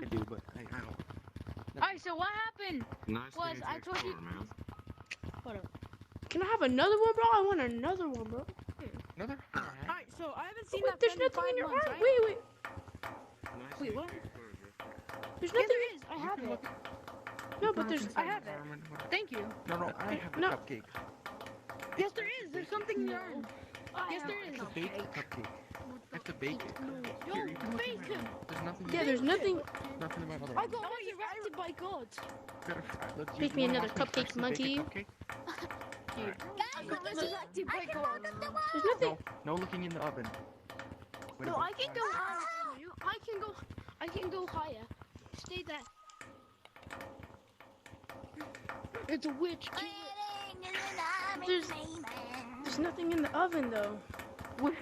I do, but ow. Alright, so what happened? Nice Was thing I to told you- explore, man. Hold up. Can I have another one, bro? I want another one, bro. Another? Alright. Alright, so I haven't seen Wait, that there's pen in nothing in 5 your months, arm. right? Wait. Nice Wait, thing what? to explore, bro. There's Yes, nothing. there is. I have can it. look- No, but there's. I have it. Thank you. No, I have the No. cupcake. Yes, there is. There's something in your arm. Yes, there is. It's a baked cupcake. I have to bake it. Yo, Here, you can look in bake my him. arm. There's nothing. Yeah, there's nothing. Nothing in my other I arm. got resurrected by God. Let's Bake you me wanna another watch me cupcake, freshly bake a monkey. cupcake? Dude, I got resurrected by God. There's nothing. No looking in the oven. Wait No, a I can go higher. I can go higher. Stay there. It's a witch. There's nothing in the oven though. Witch.